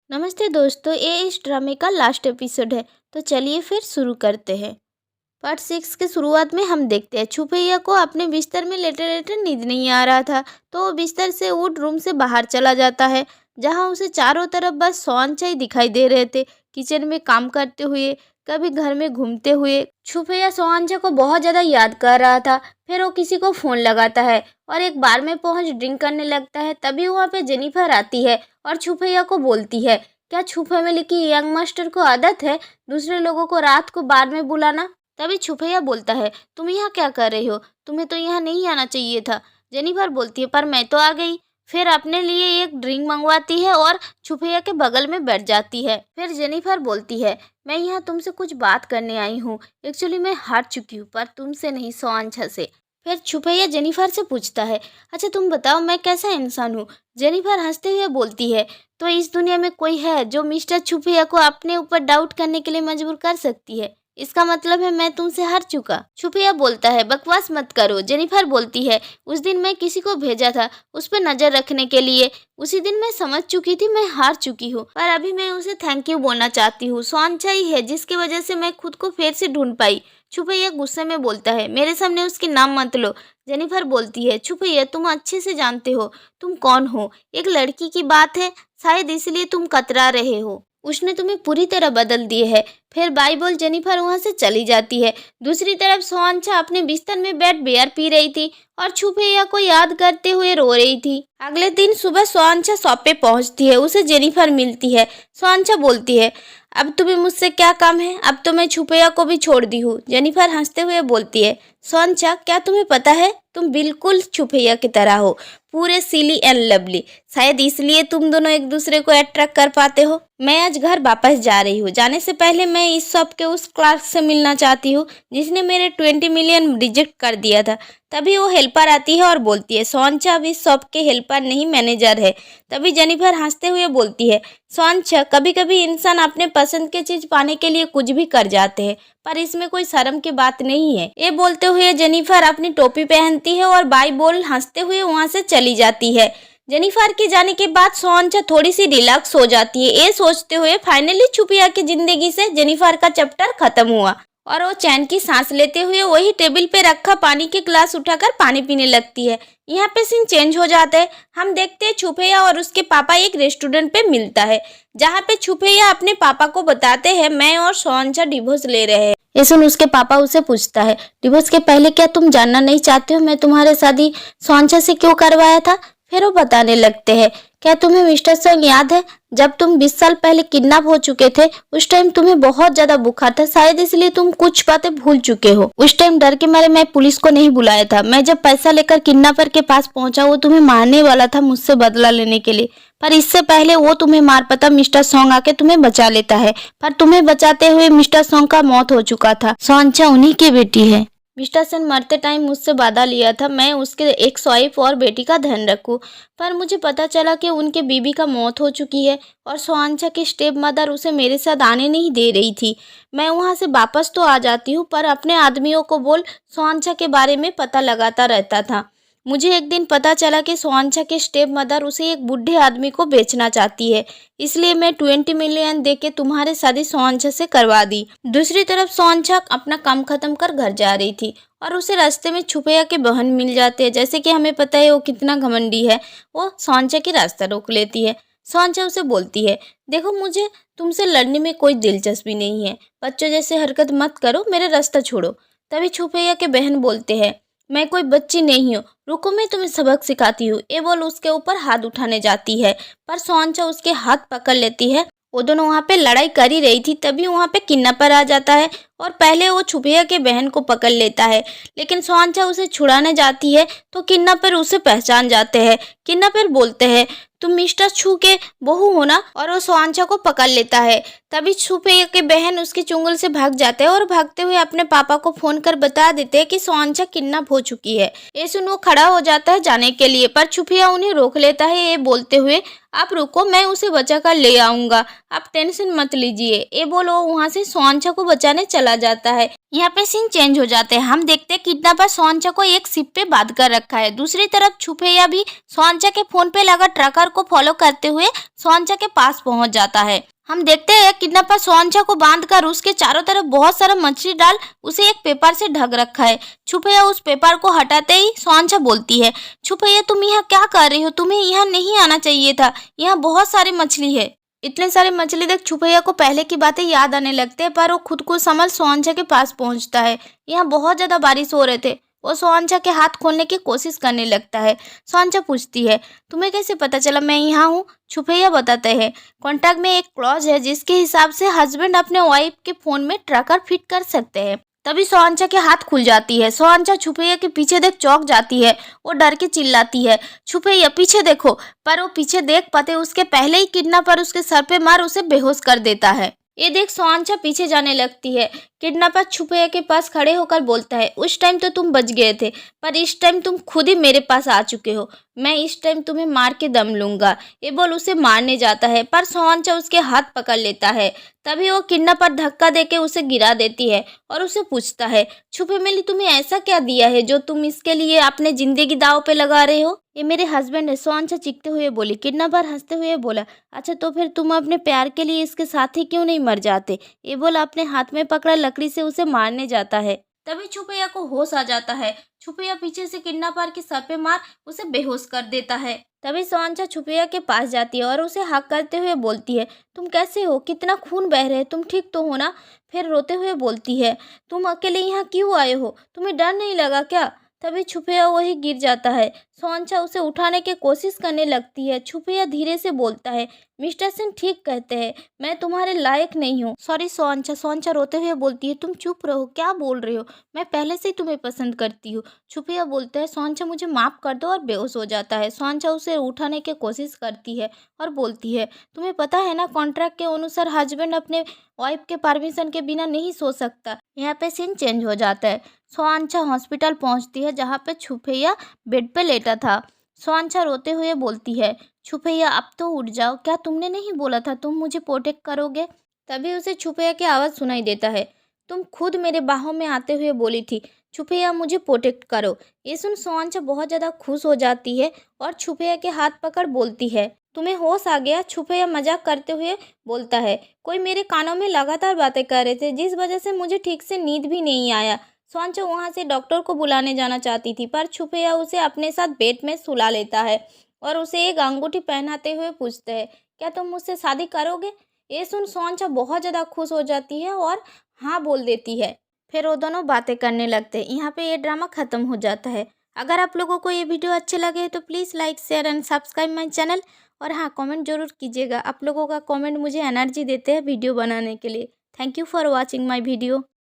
नमस्ते दोस्तों, ये इस ड्रामे का लास्ट एपिसोड है। तो चलिए फिर शुरू करते हैं। पार्ट 6 के शुरुआत में हम देखते हैं छुपैया को अपने बिस्तर में लेटे लेटे नींद नहीं आ रहा था, तो वो बिस्तर से उठ रूम से बाहर चला जाता है, जहाँ उसे चारों तरफ बस सोनचा ही दिखाई दे रहे थे। किचन में काम करते हुए, कभी घर में घूमते हुए छुपैया सोनचा को बहुत ज़्यादा याद कर रहा था। फिर वो किसी को फ़ोन लगाता है और एक बार में पहुंच ड्रिंक करने लगता है। तभी वहाँ पे जेनिफर आती है और छुपैया को बोलती है, क्या छुप फैमिली की यंग मास्टर को आदत है दूसरे लोगों को रात को बार में बुलाना। तभी छुपैया बोलता है, तुम यहाँ क्या कर रही हो, तुम्हें तो यहाँ नहीं आना चाहिए था। जेनिफर बोलती है, पर मैं तो आ गई। फिर अपने लिए एक ड्रिंक मंगवाती है और छुपैया के बगल में बैठ जाती है। फिर जेनिफर बोलती है, मैं यहाँ तुमसे कुछ बात करने आई हूँ। एक्चुअली मैं हार चुकी हूँ, पर तुमसे नहीं, सोआंशा से। फिर छुपैया जेनिफर से पूछता है, अच्छा तुम बताओ मैं कैसा इंसान हूँ। जेनिफर हंसते हुए बोलती है, तो इस दुनिया में कोई है जो मिस्टर छुपैया को अपने ऊपर डाउट करने के लिए मजबूर कर सकती है। इसका मतलब है मैं तुमसे हार चुका। छुपैया बोलता है, बकवास मत करो। जेनिफर बोलती है, उस दिन मैं किसी को भेजा था उस पर नजर रखने के लिए। उसी दिन मैं समझ चुकी थी मैं हार चुकी हूँ, पर अभी मैं उसे थैंक यू बोलना चाहती हूँ। सोआंशा ही है जिसकी वजह से मैं खुद को फिर से ढूंढ पाई। छुपैया गुस्से में बोलता है, मेरे सामने उसके नाम मत लो। जेनिफर बोलती है, छुपैया तुम अच्छे से जानते हो तुम कौन हो। एक लड़की की बात है, शायद इसलिए तुम कतरा रहे हो। उसने तुम्हें पूरी तरह बदल दिए है। फिर बाय बोल जेनिफर वहां से चली जाती है। दूसरी तरफ सोआंशा अपने बिस्तर में बैठ बियर पी रही थी और छुपैया को याद करते हुए रो रही थी। अगले दिन सुबह सोआंशा शॉप पे पहुंचती है, उसे जेनिफर मिलती है। सोआंशा बोलती है, अब तुम्हें मुझसे क्या काम है, अब तो मैं छुपैया को भी छोड़ दी हूँ। जेनिफर हंसते हुए बोलती है, सोआंशा क्या तुम्हें पता है तुम बिल्कुल छुपैया की तरह हो, पूरे सिली एंड लवली। शायद इसलिए तुम दोनों एक दूसरे को अट्रैक्ट कर पाते हो। मैं आज घर वापस जा रही हूँ। जाने से पहले मैं इस शॉप के उस क्लार्क से मिलना चाहती हूँ जिसने मेरे 20 मिलियन रिजेक्ट कर दिया था। तभी वो हेल्पर आती है और बोलती है, सोआंशा अब इस शॉप के हेल्पर नहीं मैनेजर है। तभी जेनिफर हंसते हुए बोलती है, सोआंशा कभी कभी इंसान अपने पसंद की चीज पाने के लिए कुछ भी कर जाते हैं, पर इसमें कोई शर्म की बात नहीं है। ये बोलते हुए जेनिफर अपनी टोपी पहनती है और बाय बोल हंसते हुए वहां से चली जाती है। जेनिफर के जाने के बाद सोआंशा थोड़ी सी रिलैक्स हो जाती है, ये सोचते हुए फाइनली छुपैया की जिंदगी से जेनिफर का चैप्टर खत्म हुआ। और वो चैन की सांस लेते हुए वही टेबल पे रखा पानी के ग्लास उठाकर पानी पीने लगती है। यहाँ पे सीन चेंज हो जाता है। हम देखते हैं छुपैया और उसके पापा एक रेस्टोरेंट पे मिलता है, जहाँ पे छुपैया अपने पापा को बताते हैं मैं और सोआंशा डिवोर्स ले रहे हैं। ये सुन उसके पापा उसे पूछता है, डिवोर्स के पहले क्या तुम जानना नहीं चाहते हो मैं तुम्हारे शादी सोआंशा से क्यों करवाया था। फिर वो बताने लगते हैं, क्या तुम्हें मिस्टर सॉन्ग याद है, जब तुम 20 साल पहले किडनैप हो चुके थे उस टाइम तुम्हें बहुत ज्यादा बुखार था, शायद इसलिए तुम कुछ बातें भूल चुके हो। उस टाइम डर के मारे मैं पुलिस को नहीं बुलाया था। मैं जब पैसा लेकर किडनैपर के पास पहुंचा वो तुम्हें मारने वाला था मुझसे बदला लेने के लिए, पर इससे पहले वो तुम्हें मार पता मिस्टर सॉन्ग आके तुम्हें बचा लेता है, पर तुम्हें बचाते हुए मिस्टर सॉन्ग का मौत हो चुका था। सोआंशा उन्हीं की बेटी है। मिस्टर सेन मरते टाइम मुझसे वादा लिया था मैं उसके एक वाइफ और बेटी का ध्यान रखूं, पर मुझे पता चला कि उनके बीबी का मौत हो चुकी है और सोआंशा की स्टेप मदर उसे मेरे साथ आने नहीं दे रही थी। मैं वहां से वापस तो आ जाती हूँ, पर अपने आदमियों को बोल सोआंशा के बारे में पता लगाता रहता था। मुझे एक दिन पता चला कि सोआंशा के स्टेप मदर उसे एक बूढ़े आदमी को बेचना चाहती है, इसलिए मैं 20 मिलियन देके तुम्हारी शादी सोआंशा से करवा दी। दूसरी तरफ सोआंशा अपना काम खत्म कर घर जा रही थी और उसे रास्ते में छुपैया के बहन मिल जाते हैं। जैसे कि हमें पता है वो कितना घमंडी है, वो सोआंशा की रास्ता रोक लेती है। सोआंशा उसे बोलती है, देखो मुझे तुमसे लड़ने में कोई दिलचस्पी नहीं है, बच्चों जैसे हरकत मत करो, मेरा रास्ता छोड़ो। तभी छुपैया के बहन बोलते हैं, मैं कोई बच्ची नहीं हूँ, रुको मैं तुम्हें सबक सिखाती हूँ। ये बोल उसके ऊपर हाथ उठाने जाती है, पर सोआंशा उसके हाथ पकड़ लेती है। वो दोनों वहाँ पे लड़ाई कर ही रही थी, तभी वहाँ पे किडनैपर आ जाता है और पहले वो छुपैया के बहन को पकड़ लेता है, लेकिन सोआंशा उसे छुड़ाने जाती है तो किडनैपर उसे पहचान जाते हैं। किडनैपर बोलते हैं, तुम मिस्टर छू के बहू हो ना, और वो सोआंशा को पकड़ लेता है। तभी छुपैया के बहन उसके चुंगल से भाग जाते हैं और भागते हुए अपने पापा को फोन कर बता देते हैं कि सोआंशा किडनैप हो चुकी है। ये सुन वो खड़ा हो जाता है जाने के लिए, पर छुपैया उन्हें रोक लेता है ये बोलते हुए, आप रुको मैं उसे बचा कर ले आऊंगा, आप टेंशन मत लीजिए। ये बोलो वहां से सोआंशा को बचाने चला चला जाता है। यहाँ पे सीन चेंज हो जाते हैं। हम देखते हैं किडनैपर सोहनचा को एक शिप पे बांध कर रखा है। दूसरी तरफ छुपैया भी सोहनचा के फोन पे लगा ट्रकर को फॉलो करते हुए सोहनचा के पास पहुंच जाता है। हम देखते हैं किडनैपर सोहनचा को बांधकर उसके चारों तरफ बहुत सारा मछली डाल उसे एक पेपर से ढक रखा है। छुपैया उस पेपर को हटाते ही सोहनचा बोलती है, छुपैया तुम यहाँ क्या कर रही हो, तुम्हें यहाँ नहीं आना चाहिए था, यहाँ बहुत सारी मछली है। इतने सारे मछली देख छुपैया को पहले की बातें याद आने लगते हैं, पर वो खुद को संभल सोहनचा के पास पहुंचता है। यहाँ बहुत ज्यादा बारिश हो रहे थे। वो सोहनचा के हाथ खोलने की कोशिश करने लगता है। सोहनचा पूछती है, तुम्हें कैसे पता चला मैं यहाँ हूँ? छुपैया बताते हैं, कॉन्ट्रैक्ट में एक क्लॉज है जिसके हिसाब से हस्बैंड अपने वाइफ के फोन में ट्रैकर फिट कर सकते हैं। तभी सोहनचा के हाथ खुल जाती है। सोहनचा छुपैया के पीछे देख चौंक जाती है। वो डर के चिल्लाती है, छुपैया पीछे देखो, पर वो पीछे देख पाते उसके पहले ही किडनैपर उसके सर पे मार उसे बेहोश कर देता है। ये देख सोहनचा पीछे जाने लगती है। किडनैपर छुपैया के पास खड़े होकर बोलता है, उस टाइम तो तुम बच गए थे, पर इस टाइम तुम खुद ही मेरे पास आ चुके हो। मैं इस टाइम तुम्हें मार के दम लूंगा। ये बोल उसे मारने जाता है, पर सोहनचा उसके हाथ पकड़ लेता है। तभी वो किडनैपर धक्का देके उसे गिरा देती है और उसे पूछता है, छुपे मिली तुम्हें ऐसा क्या दिया है जो तुम इसके लिए अपने जिंदगी दांव पे लगा रहे हो? ये मेरे हस्बैंड है, सोहनचा चीखते हुए बोली। किडनैपर हंसते हुए बोला, अच्छा तो फिर तुम अपने प्यार के लिए इसके साथ ही क्यों नहीं मर जाते? ये बोला अपने हाथ में पकड़ा लकड़ी से उसे मारने जाता है। तभी छुपैया को होश आ जाता है। छुपैया पीछे से किडनैपर के सर पे मार उसे बेहोश कर देता है। तभी सोहनचा छुपैया के पास जाती है और उसे हक करते हुए बोलती है, तुम कैसे हो, कितना खून बह रहा है, तुम ठीक तो हो ना? फिर रोते हुए बोलती है, तुम अकेले यहाँ क्यों आए हो, तुम्हें डर नहीं लगा क्या? तभी छुपैया वही गिर जाता है। सोहनचा उसे उठाने की कोशिश करने लगती है। छुपैया धीरे से बोलता है, मिस्टर सिंह ठीक कहते हैं, मैं तुम्हारे लायक नहीं हूँ, सॉरी सोहनचा। सोहनचा रोते हुए बोलती है, तुम चुप रहो, क्या बोल रहे हो, मैं पहले से ही तुम्हें पसंद करती हूँ। छुपैया बोलता है, सोहनचा मुझे माफ कर दो, और बेहोश हो जाता है। सोहनचा उसे उठाने की कोशिश करती है और बोलती है, तुम्हें पता है ना कॉन्ट्रैक्ट के अनुसार हस्बैंड अपने वाइफ के परमिशन के बिना नहीं सो सकता। यहाँ पे सीन चेंज हो जाता है। सोहनचा हॉस्पिटल पहुंचती है जहाँ पे छुपैया बेड पे लेटा था। सोहनचा रोते हुए बोलती है, छुपैया अब तो उठ जाओ, क्या तुमने नहीं बोला था तुम मुझे प्रोटेक्ट करोगे? तभी उसे छुपैया की आवाज़ सुनाई देता है, तुम खुद मेरे बाहों में आते हुए बोली थी छुपैया मुझे प्रोटेक्ट करो। ये सुन सोहनचा बहुत ज़्यादा खुश हो जाती है और छुपैया के हाथ पकड़ बोलती है, तुम्हें होश आ गया? छुपैया मजाक करते हुए बोलता है, कोई मेरे कानों में लगातार बातें कर रहे थे जिस वजह से मुझे ठीक से नींद भी नहीं आया। सोहनचा वहाँ से डॉक्टर को बुलाने जाना चाहती थी, पर छुपैया उसे अपने साथ बेड में सुला लेता है और उसे एक अंगूठी पहनाते हुए पूछते हैं, क्या तुम मुझसे शादी करोगे? ये सुन सोहनचा बहुत ज़्यादा खुश हो जाती है और हाँ बोल देती है। फिर वो दोनों बातें करने लगते हैं। यहाँ पे ये ड्रामा ख़त्म हो जाता है। अगर आप लोगों को ये वीडियो अच्छे लगे तो please like share and subscribe my channel. और हाँ, कमेंट जरूर कीजिएगा। आप लोगों का कमेंट मुझे एनर्जी देते हैं वीडियो बनाने के लिए। Thank you for watching my video.